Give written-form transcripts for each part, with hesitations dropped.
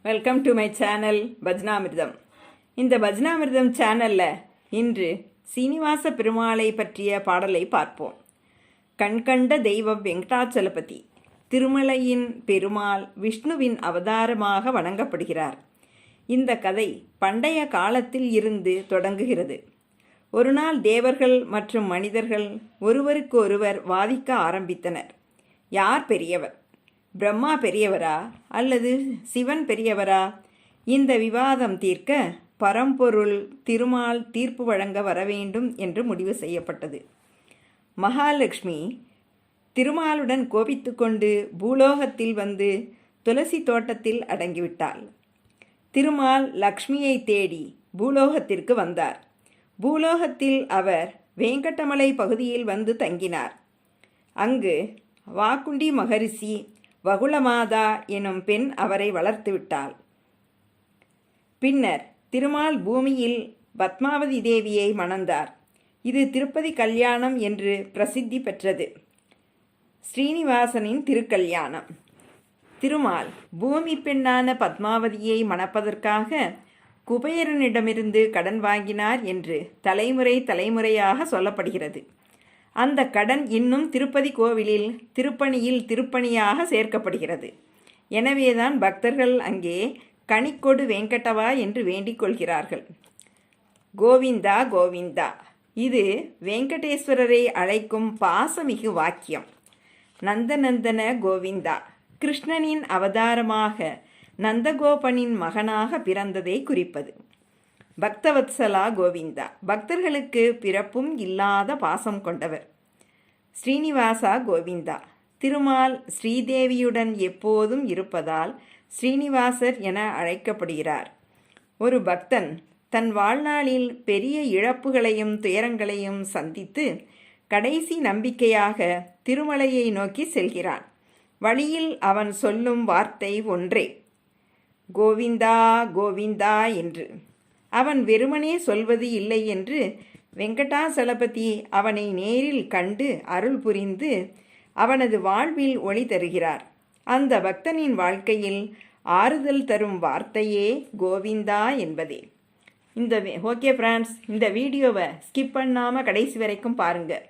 Welcome to my channel Bhajanamritam. இந்த பஜ்னாமிர்தம் சேனலில் இன்று சீனிவாச பெருமாளை பற்றிய பாடலை பார்ப்போம். கண்கண்ட தெய்வம் வெங்கடாச்சலபதி, திருமலையின் பெருமாள் விஷ்ணுவின் அவதாரமாக வணங்கப்படுகிறார். இந்த கதை பண்டைய காலத்தில் இருந்து தொடங்குகிறது. ஒரு நாள் தேவர்கள் மற்றும் மனிதர்கள் ஒருவருக்கு ஒருவர் வாதிக்க ஆரம்பித்தனர். யார் பெரியவர்? பிரம்மா பெரியவரா அல்லது சிவன் பெரியவரா? இந்த விவாதம் தீர்க்க பரம்பொருள் திருமால் தீர்ப்பு வழங்க வர வேண்டும் என்று முடிவு செய்யப்பட்டது. மகாலட்சுமி திருமாலுடன் கோபித்து கொண்டு பூலோகத்தில் வந்து துளசி தோட்டத்தில் அடங்கிவிட்டாள். திருமால் லக்ஷ்மியை தேடி பூலோகத்திற்கு வந்தார். பூலோகத்தில் அவர் வேங்கடமலை பகுதியில் வந்து தங்கினார். அங்கு வாக்குண்டி மகரிஷி வகுளமாதா எனும் பெண் அவரை வளர்த்துவிட்டாள். பின்னர் திருமால் பூமியில் பத்மாவதி தேவியை மணந்தார். இது திருப்பதி கல்யாணம் என்று பிரசித்தி பெற்றது. ஸ்ரீனிவாசனின் திருக்கல்யாணம். திருமால் பூமி பெண்ணான பத்மாவதியை மணப்பதற்காக குபேரனிடமிருந்து கடன் வாங்கினார் என்று தலைமுறையாக சொல்லப்படுகிறது. அந்த கடன் இன்னும் திருப்பதி கோவிலில் திருப்பணியாக சேர்க்கப்படுகிறது. எனவேதான் பக்தர்கள் அங்கே கனிக்கொடு வெங்கடவா என்று வேண்டிக் கொள்கிறார்கள். கோவிந்தா கோவிந்தா, இது வெங்கடேஸ்வரரை அழைக்கும் பாசமிகு வாக்கியம். நந்தநந்தன கோவிந்தா, கிருஷ்ணனின் அவதாரமாக நந்தகோபனின் மகனாக பிறந்ததை குறிப்பது. பக்தவத்சலா கோவிந்தா, பக்தர்களுக்கு பிறப்பும் இல்லாத பாசம் கொண்டவர். ஸ்ரீனிவாசா கோவிந்தா, திருமால் ஸ்ரீதேவியுடன் எப்போதும் இருப்பதால் ஸ்ரீனிவாசர் என அழைக்கப்படுகிறார். ஒரு பக்தன் தன் வாழ்நாளில் பெரிய இழப்புகளையும் துயரங்களையும் சந்தித்து கடைசி நம்பிக்கையாக திருமலையை நோக்கி செல்கிறான். வழியில் அவன் சொல்லும் வார்த்தை ஒன்றே, கோவிந்தா கோவிந்தா என்று. அவன் வெறுமனே சொல்வது இல்லை என்று வெங்கடாசலபதி அவனை நேரில் கண்டு அருள் புரிந்து அவனது வாழ்வில் ஒளி தருகிறார். அந்த பக்தனின் வாழ்க்கையில் ஆறுதல் தரும் வார்த்தையே கோவிந்தா என்பதே. ஓகே ஃப்ரெண்ட்ஸ், இந்த வீடியோவை ஸ்கிப் பண்ணாமல் கடைசி வரைக்கும் பாருங்கள்.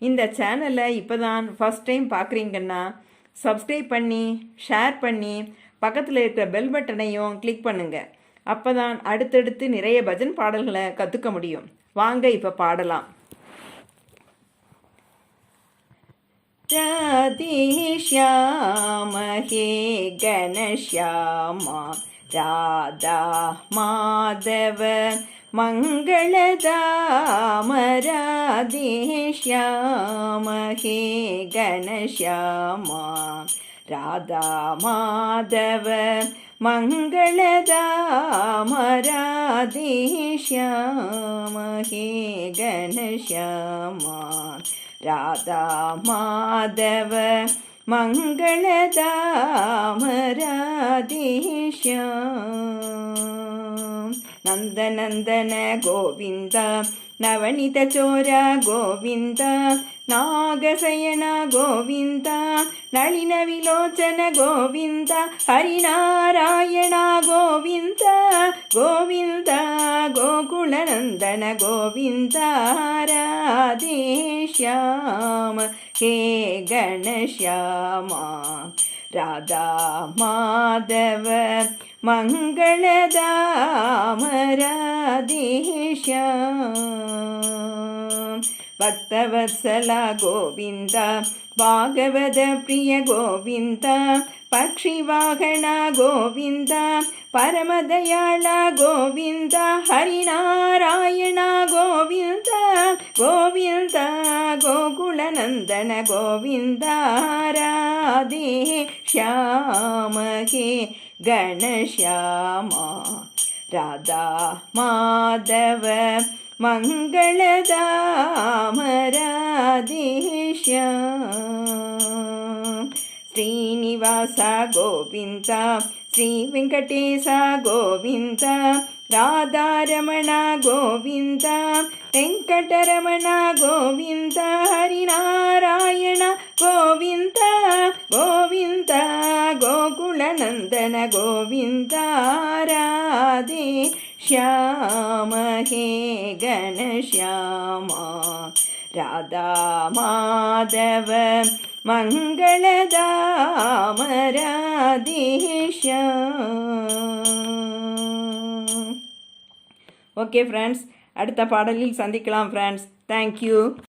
இந்த சேனலை இப்போ தான் ஃபஸ்ட் டைம் பார்க்குறீங்கன்னா சப்ஸ்கிரைப் பண்ணி ஷேர் பண்ணி பக்கத்தில் இருக்கிற பெல் பட்டனையும் கிளிக் பண்ணுங்கள். அப்போ தான் அடுத்தடுத்து நிறைய பஜன் பாடல்களை கற்றுக்க முடியும். வாங்க இப்போ பாடலாம். ராதே ஷ்யாம ஹே கணஷ்யாமா, ராதா மாதவ மங்களதாம, ராதே ஷ்யாம ஹே கணஷ்யாமா, ராதா மாதவ மங்களதாம, ராதே ஷ்யாம ஹே கணஷ்யாமா, ராதா மாதவ மங்களதாம, ராதே ஷ்யாம். நந்தநந்தன கோவிந்தா, நவனித சோர கோவிந்தா, நாகசயன கோவிந்தா, நளின விலோச்சன கோவிந்தா, ஹரிநாராயண கோவிந்தா, கோவிந்தா கோகுலநந்தன கோவிந்தா, ராதே ஷ்யாம ஹே கணஷ்யாமா, ராதா மாதவ மங்களதாம, ராதே ஷ்யாம். பக்தவத்சலா கோவிந்தா, பாகவத பிரிய கோவிந்தா, பக்ஷி வாகன கோவிந்தா, பரமதயாள கோவிந்தா, ஹரிநாராயண கோவிந்தா, கோவிந்தா கோகுலநந்தன கோவிந்தா, ராதே ஷ்யாம ஹே கணஷ்யாமா, ராதா மாதவ மங்களதாம, ராதே ஷ்யாம். ಶ್ರೀನಿವಾಸ ಗೋವಿಂದ ಶ್ರೀ ವೆಂಕಟೇಶ ಗೋವಿಂದ ರಾಧಾರಮಣ ಗೋವಿಂದ ವೆಂಕಟರಮಣ ಗೋವಿಂದ ಹರಿನಾರಾಯಣ ಗೋವಿಂದ ಗೋವಿಂದ ಗೋಕುಲನಂದನ ಗೋವಿಂದ ರಾಧೆ ಶ್ಯಾಮ ಹೇ ಘನಶ್ಯಾಮ ರಾಧಾ ಮಾಧವ ಮಂಗಳಧಾಮ ஓகே ஃப்ரெண்ட்ஸ், அடுத்த பாடலில் சந்திக்கலாம் ஃப்ரெண்ட்ஸ். தேங்க்யூ.